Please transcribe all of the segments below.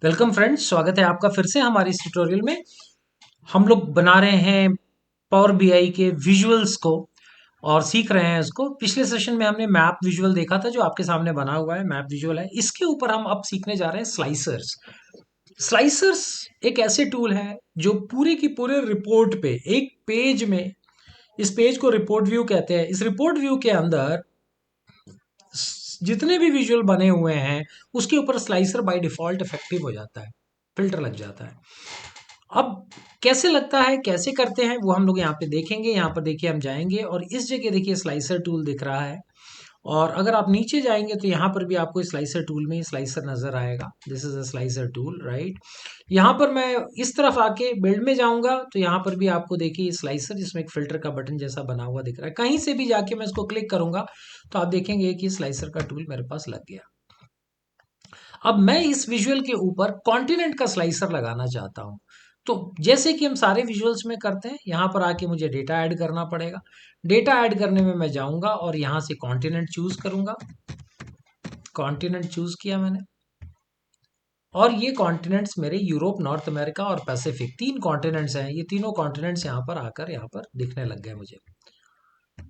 Welcome friends, स्वागत है आपका फिर से हमारे इस ट्यूटोरियल में। हम लोग बना रहे हैं पावर बीआई के विजुअल्स को और सीख रहे हैं इसको। पिछले सेशन में हमने मैप विजुअल देखा था जो आपके सामने बना हुआ है, मैप विजुअल है। इसके ऊपर हम अब सीखने जा रहे हैं स्लाइसर्स। स्लाइसर्स एक ऐसे टूल है जो पूरे की पूरे रिपोर्ट पे एक पेज में, इस पेज को रिपोर्ट व्यू कहते हैं। इस रिपोर्ट व्यू के अंदर जितने भी विजुअल बने हुए हैं उसके ऊपर स्लाइसर बाय डिफॉल्ट इफेक्टिव हो जाता है, फिल्टर लग जाता है। अब कैसे लगता है, कैसे करते हैं, वो हम लोग यहाँ पे देखेंगे। यहाँ पर देखिए हम जाएंगे और इस जगह देखिए स्लाइसर टूल दिख रहा है। और अगर आप नीचे जाएंगे तो यहाँ पर भी आपको स्लाइसर टूल में स्लाइसर नजर आएगा। This is a slicer tool, right. यहाँ पर मैं इस तरफ आके बिल्ड में जाऊंगा तो यहाँ पर भी आपको देखिए स्लाइसर, जिसमें एक फिल्टर का बटन जैसा बना हुआ दिख रहा है। कहीं से भी जाके मैं इसको क्लिक करूंगा तो आप देखेंगे कि स्लाइसर का टूल मेरे पास लग गया। अब मैं इस विजुअल के ऊपर कॉन्टिनेंट का स्लाइसर लगाना चाहता हूं। तो जैसे कि हम सारे विजुअल्स में करते हैं, यहां पर आके मुझे डेटा ऐड करना पड़ेगा। डेटा ऐड करने में मैं जाऊंगा और यहां से कॉन्टिनेंट चूज करूंगा। कॉन्टिनेंट चूज किया मैंने और ये कॉन्टिनेंट्स मेरे यूरोप, नॉर्थ अमेरिका और पैसिफिक, तीन कॉन्टिनेंट्स हैं। ये तीनों कॉन्टिनेंट्स यहाँ पर आकर यहाँ पर दिखने लग गए मुझे।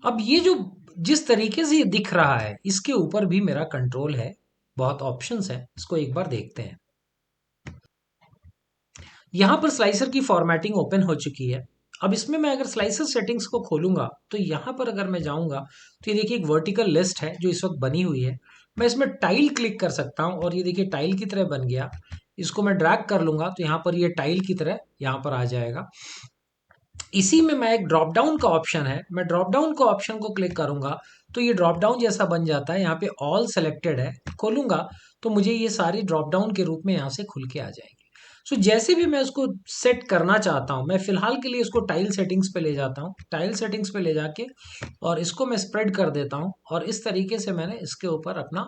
अब ये जो जिस तरीके से ये दिख रहा है, इसके ऊपर भी मेरा कंट्रोल है, बहुत ऑप्शंस है। इसको एक बार देखते हैं। यहाँ पर स्लाइसर की फॉर्मेटिंग ओपन हो चुकी है। अब इसमें मैं अगर स्लाइसर सेटिंग्स को खोलूंगा तो यहाँ पर अगर मैं जाऊंगा तो ये देखिए एक वर्टिकल लिस्ट है जो इस वक्त बनी हुई है। मैं इसमें टाइल क्लिक कर सकता हूँ और ये देखिए टाइल की तरह बन गया। इसको मैं ड्रैग कर लूंगा तो यहाँ पर ये टाइल की तरह यहाँ पर आ जाएगा। इसी में मैं एक ड्रॉप डाउन का ऑप्शन है, मैं ड्रॉप डाउन का ऑप्शन को क्लिक करूंगा तो ये ड्रॉप डाउन जैसा बन जाता है। यहाँ पे ऑल सेलेक्टेड है, खोलूंगा तो मुझे ये सारी ड्रॉप डाउन के रूप में यहाँ से खुल के आ जाएगी। सो जैसे भी मैं उसको सेट करना चाहता हूँ, मैं फिलहाल के लिए इसको टाइल सेटिंग्स पे ले जाता हूँ। टाइल सेटिंग्स पे ले जाके और इसको मैं स्प्रेड कर देता हूँ और इस तरीके से मैंने इसके ऊपर अपना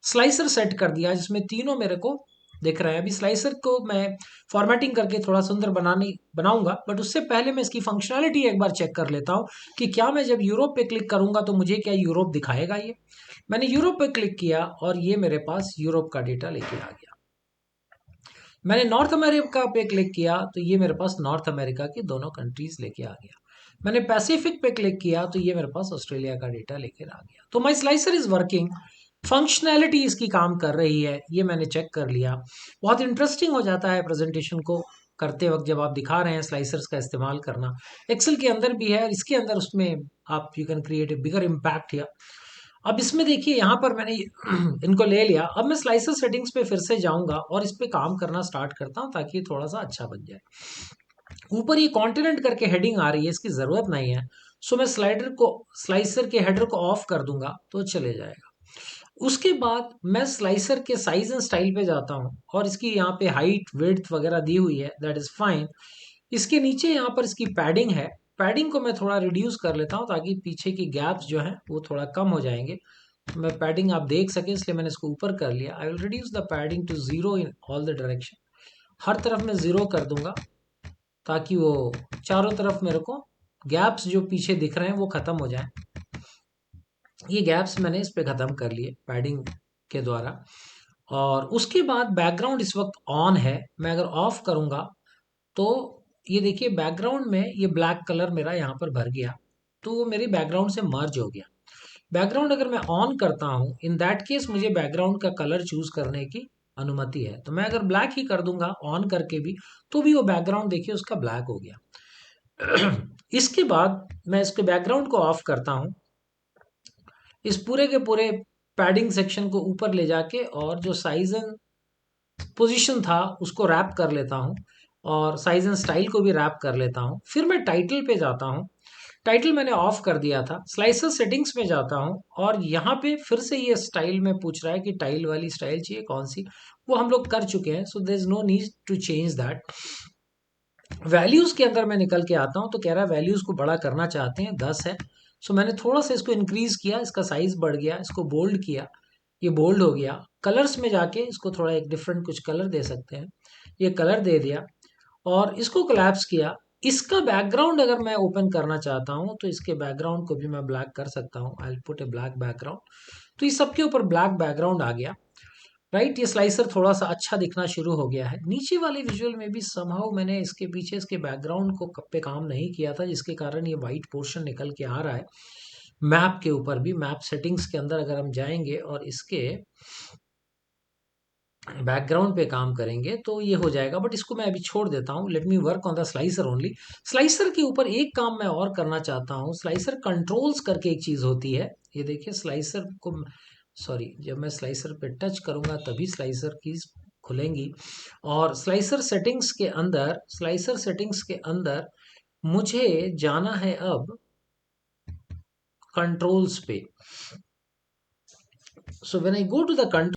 स्लाइसर सेट कर दिया जिसमें तीनों मेरे को दिख रहा है। अभी स्लाइसर को मैं फॉर्मेटिंग करके थोड़ा सुंदर बनाऊंगा, बट उससे पहले मैं इसकी फंक्शनैलिटी एक बार चेक कर लेता हूँ कि क्या मैं जब यूरोप पे क्लिक करूंगा तो मुझे क्या यूरोप दिखाएगा। ये मैंने यूरोप पे क्लिक किया और ये मेरे पास यूरोप का डेटा लेके आ गया। मैंने नॉर्थ अमेरिका पे क्लिक किया तो ये मेरे पास नॉर्थ अमेरिका की दोनों कंट्रीज लेके आ गया। मैंने पैसिफिक पे क्लिक किया तो ये मेरे पास ऑस्ट्रेलिया का डेटा लेकर आ गया। तो माई स्लाइसर इज वर्किंग, फंक्शनैलिटी इसकी काम कर रही है, ये मैंने चेक कर लिया। बहुत इंटरेस्टिंग हो जाता है प्रेजेंटेशन को करते वक्त जब आप दिखा रहे हैं स्लाइसर्स का इस्तेमाल करना। एक्सेल के अंदर भी है और इसके अंदर, उसमें आप you can create a bigger impact here. अब इसमें देखिए यहाँ पर मैंने इनको ले लिया। अब मैं स्लाइसर सेटिंग्स पे फिर से जाऊंगा और इस पे काम करना स्टार्ट करता हूँ ताकि ये थोड़ा सा अच्छा बन जाए। ऊपर ये कॉन्टिनेंट करके हेडिंग आ रही है, इसकी जरूरत नहीं है। सो मैं स्लाइसर के हेडर को ऑफ कर दूंगा तो चले जाएगा। उसके बाद मैं स्लाइसर के साइज एंड स्टाइल पे जाता हूँ और इसकी यहाँ पे हाइट विड्थ वगैरह दी हुई है, दैट इज फाइन। इसके नीचे यहाँ पर इसकी पैडिंग है। पैडिंग को मैं थोड़ा रिड्यूस कर लेता हूँ ताकि पीछे की गैप्स जो हैं वो थोड़ा कम हो जाएंगे। तो मैं पैडिंग आप देख सके इसलिए मैंने इसको ऊपर कर लिया। I will reduce the padding to zero in all the direction. हर तरफ मैं जीरो कर दूंगा ताकि वो चारों तरफ मेरे को गैप्स जो पीछे दिख रहे हैं वो खत्म हो जाए। ये गैप्स मैंने इस पे खत्म कर लिए पैडिंग के द्वारा। और उसके बाद बैकग्राउंड इस वक्त ऑन है। मैं अगर ऑफ करूंगा तो ये देखिए बैकग्राउंड में ये ब्लैक कलर मेरा यहाँ पर भर गया, तो वो मेरी बैकग्राउंड से मर्ज हो गया। बैकग्राउंड अगर मैं ऑन करता हूँ, इन दैट केस मुझे बैकग्राउंड का कलर चूज करने की अनुमति है। तो मैं अगर ब्लैक ही कर दूंगा ऑन करके भी तो भी वो बैकग्राउंड देखिए उसका ब्लैक हो गया। इसके बाद मैं इसके बैकग्राउंड को ऑफ करता हूँ। इस पूरे के पूरे पैडिंग सेक्शन को ऊपर ले जाके और जो साइज एंड पोजीशन था उसको रैप कर लेता हूँ और साइज एंड स्टाइल को भी रैप कर लेता हूँ। फिर मैं टाइटल पे जाता हूँ। टाइटल मैंने ऑफ कर दिया था। स्लाइसर सेटिंग्स में जाता हूँ और यहाँ पे फिर से ये स्टाइल में पूछ रहा है कि टाइल वाली स्टाइल चाहिए कौन सी। वो हम लोग कर चुके हैं, so there is no need to change that. Values के अंदर मैं निकल के आता हूँ तो कह रहा है वैल्यूज को बड़ा करना चाहते हैं, 10 है। सो मैंने थोड़ा सा इसको इंक्रीज किया, इसका साइज बढ़ गया, इसको बोल्ड किया, ये बोल्ड हो गया। कलर्स में जाके इसको थोड़ा एक डिफरेंट कुछ कलर दे सकते हैं, ये कलर दे दिया और इसको कोलैप्स किया। इसका बैकग्राउंड अगर मैं ओपन करना चाहता हूँ तो इसके बैकग्राउंड को भी मैं ब्लैक कर सकता हूँ। I put A black background. तो इस सबके ऊपर ब्लैक बैकग्राउंड आ गया। राइट। ये स्लाइसर थोड़ा सा अच्छा दिखना शुरू हो गया है। नीचे वाले विजुअल में भी समहाउ मैंने इसके पीछे इसके बैकग्राउंड को पे काम नहीं किया था, जिसके कारण ये वाइट पोर्शन निकल के आ रहा है। मैप के ऊपर भी, मैप सेटिंग्स के अंदर अगर हम जाएंगे और इसके बैकग्राउंड पे काम करेंगे तो ये हो जाएगा, बट इसको मैं अभी छोड़ देता हूँ। Let me work on the slicer only. Slicer के ऊपर एक काम मैं और करना चाहता हूँ। स्लाइसर कंट्रोल्स करके एक चीज़ होती है, ये देखिए स्लाइसर को, सॉरी, जब मैं स्लाइसर पे टच करूंगा तभी स्लाइसर कीज खुलेंगी। और स्लाइसर सेटिंग्स के अंदर मुझे जाना है अब कंट्रोल्स पे। So when I go to the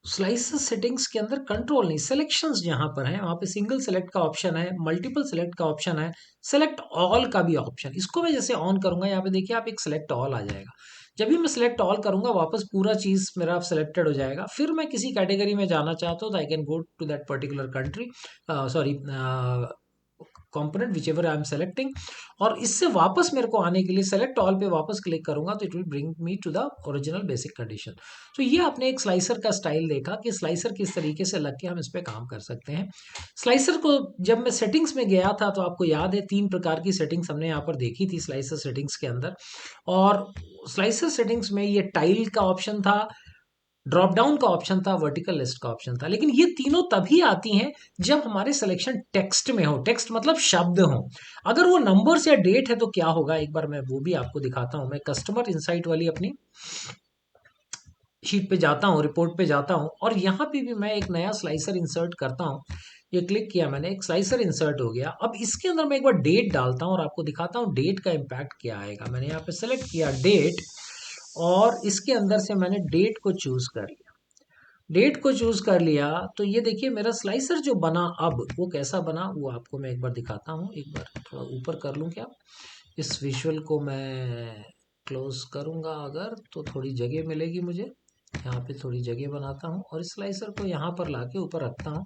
slicer settings के अंदर कंट्रोल नहीं, सिलेक्शंस जहां पर है वहां पे सिंगल सेलेक्ट का ऑप्शन है, मल्टीपल सेलेक्ट का ऑप्शन है, सेलेक्ट ऑल का भी ऑप्शन। इसको मैं जैसे ऑन करूंगा, यहाँ पे देखिए आप, एक सेलेक्ट ऑल आ जाएगा। जब भी मैं सेलेक्ट ऑल करूंगा वापस पूरा चीज मेरा सिलेक्टेड हो जाएगा। फिर मैं किसी कैटेगरी में जाना चाहता हूँ तो I can go to that particular country, sorry, component whichever I am selecting. और इससे वापस मेरे को आने के लिए सेलेक्ट ऑल पे वापस क्लिक करूंगा तो it will bring me to the original basic condition. तो ये आपने एक स्लाइसर का स्टाइल देखा कि स्लाइसर किस तरीके से लग के हम इस पे काम कर सकते हैं। स्लाइसर को जब मैं सेटिंग्स में गया था तो आपको याद है 3 प्रकार की सेटिंग्स हमने यहाँ पर देखी थी स्लाइसर सेटिंग्स के अंदर। और स्लाइसर सेटिंग्स में ये टाइल का ऑप्शन था, ड्रॉप डाउन का ऑप्शन था, वर्टिकल लिस्ट का ऑप्शन था। लेकिन ये तीनों तभी आती हैं जब हमारे सिलेक्शन टेक्स्ट में हो। टेक्स्ट मतलब शब्द हो। अगर वो नंबर्स या डेट है तो क्या होगा, एक बार मैं वो भी आपको दिखाता हूं। मैं कस्टमर इनसाइट वाली अपनी शीट पे जाता हूँ, रिपोर्ट पे जाता हूँ, और यहाँ पे भी मैं एक नया स्लाइसर इंसर्ट करता हूँ। ये क्लिक किया मैंने, एक स्लाइसर इंसर्ट हो गया। अब इसके अंदर मैं एक बार डेट डालता हूँ और आपको दिखाता हूँ डेट का इम्पैक्ट क्या आएगा। मैंने यहाँ पे सेलेक्ट किया डेट, और इसके अंदर से मैंने डेट को चूज कर लिया। डेट को चूज कर लिया तो ये देखिए मेरा स्लाइसर जो बना, अब वो कैसा बना वो आपको मैं एक बार दिखाता हूँ। एक बार थोड़ा ऊपर कर लूँ क्या, इस विजुअल को मैं क्लोज करूँगा अगर तो थोड़ी जगह मिलेगी मुझे। यहाँ पे थोड़ी जगह बनाता हूँ और स्लाइसर को यहाँ पर लाके ऊपर रखता हूँ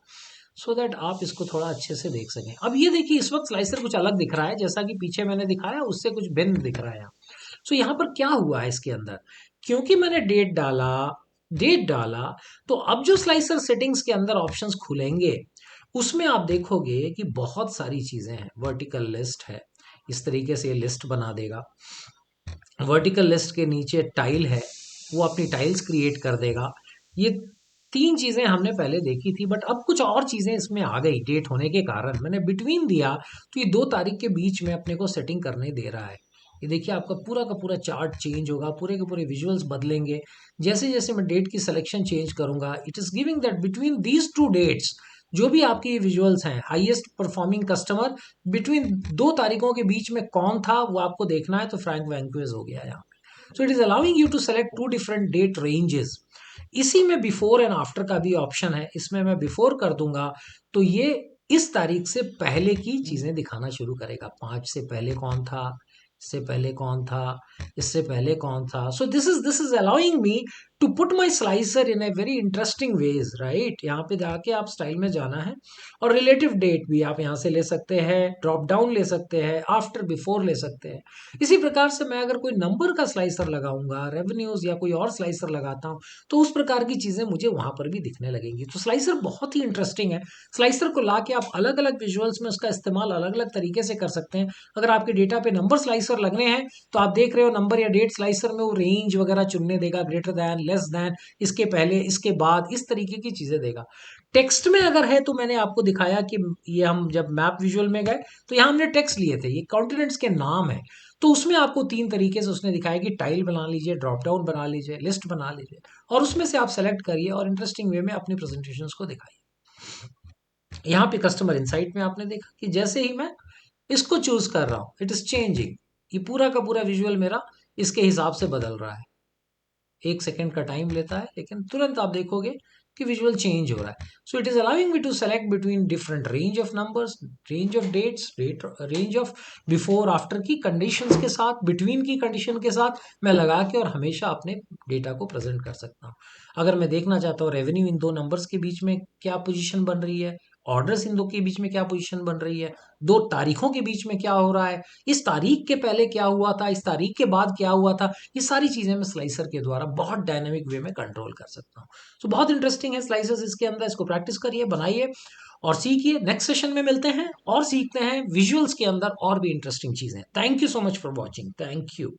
सो दैट आप इसको थोड़ा अच्छे से देख सकें। अब ये देखिए इस वक्त स्लाइसर कुछ अलग दिख रहा है, जैसा कि पीछे मैंने दिखाया उससे कुछ भिन्न दिख रहा है यहाँ। सो यहाँ पर क्या हुआ है इसके अंदर, क्योंकि मैंने डेट डाला तो अब जो स्लाइसर सेटिंग्स के अंदर ऑप्शंस खुलेंगे उसमें आप देखोगे कि बहुत सारी चीजें हैं। वर्टिकल लिस्ट है, इस तरीके से ये लिस्ट बना देगा। वर्टिकल लिस्ट के नीचे टाइल है, वो अपनी टाइल्स क्रिएट कर देगा। ये 3 चीजें हमने पहले देखी थी, बट अब कुछ और चीजें इसमें आ गई। डेट होने के कारण मैंने बिटवीन दिया तो ये 2 तारीख के बीच में अपने को सेटिंग करने दे रहा है। ये देखिए आपका पूरा का पूरा चार्ट चेंज होगा, पूरे के पूरे विजुअल्स बदलेंगे जैसे जैसे मैं डेट की सिलेक्शन चेंज करूंगा। It is giving that between these 2 dates जो भी आपकी ये विजुअल्स हैं, हाईएस्ट परफॉर्मिंग कस्टमर बिटवीन 2 तारीखों के बीच में कौन था वो आपको देखना है तो फ्रैंक वैंक्वेज हो गया यहाँ पे। So it is allowing you to select 2 different date ranges. इसी में बिफोर एंड आफ्टर का भी ऑप्शन है। इसमें मैं बिफोर कर दूंगा तो ये इस तारीख से पहले की चीजें दिखाना शुरू करेगा। 5 से पहले कौन था, इससे पहले कौन था, इससे पहले कौन था। So this is allowing me to put my slicer in a very interesting ways, right. यहाँ पे जाके आप स्टाइल में जाना है और रिलेटिव डेट भी आप यहाँ से ले सकते हैं, ड्रॉप डाउन ले सकते हैं, आफ्टर बिफोर ले सकते हैं। इसी प्रकार से मैं अगर कोई नंबर का स्लाइसर लगाऊंगा, रेवेन्यूज या कोई और स्लाइसर लगाता हूँ तो उस प्रकार की चीजें मुझे वहां पर भी दिखने लगेंगी। तो स्लाइसर बहुत ही इंटरेस्टिंग है। स्लाइसर को ला के आप अलग अलग विजुअल्स में उसका इस्तेमाल अलग अलग तरीके से कर सकते हैं। अगर आपके डेटा पे नंबर स्लाइसर लगने हैं तो आप देख रहे हो नंबर या डेट स्लाइसर में वो रेंज वगैरह चुनने देगा, ग्रेटर दैन, लेस दैन, इसके पहले, इसके बाद, इस तरीके की चीजें देगा। टेक्स्ट में अगर है तो मैंने आपको दिखाया कि ये हम जब मैप विजुअल में गए तो यहाँ हमने टेक्स्ट लिए थे, ये कॉन्टिनेंट्स के नाम है। तो उसमें आपको 3 तरीके से उसने दिखाया कि टाइल बना लीजिए, ड्रॉप डाउन बना लीजिए, लिस्ट बना लीजिए, और उसमें से आप सेलेक्ट करिए और इंटरेस्टिंग वे में अपनी प्रेजेंटेशंस को दिखाइए। यहाँ पे कस्टमर इनसाइट में आपने देखा कि जैसे ही मैं इसको चूज कर रहा हूँ इट इज चेंजिंग, ये पूरा का पूरा विजुअल मेरा इसके हिसाब से बदल रहा है। 1 सेकेंड का टाइम लेता है लेकिन तुरंत आप देखोगे कि विजुअल चेंज हो रहा है। So it is allowing me to select between different range of numbers, range of dates, range of before after की कंडीशंस के साथ, बिटवीन की कंडीशन के साथ मैं लगा के और हमेशा अपने डेटा को प्रेजेंट कर सकता हूँ। अगर मैं देखना चाहता हूँ रेवेन्यू इन 2 नंबर्स के बीच में क्या पोजीशन बन रही है, ऑर्डर्स इन दो के बीच में क्या पोजीशन बन रही है, दो तारीखों के बीच में क्या हो रहा है, इस तारीख के पहले क्या हुआ था, इस तारीख के बाद क्या हुआ था, ये सारी चीजें मैं स्लाइसर के द्वारा बहुत डायनेमिक वे में कंट्रोल कर सकता हूँ। तो बहुत इंटरेस्टिंग है स्लाइसर्स इसके अंदर, इसको प्रैक्टिस करिए, बनाइए और सीखिए। नेक्स्ट सेशन में मिलते हैं और सीखते हैं विजुअल्स के अंदर और भी इंटरेस्टिंग चीजें। Thank you so much for watching. Thank you.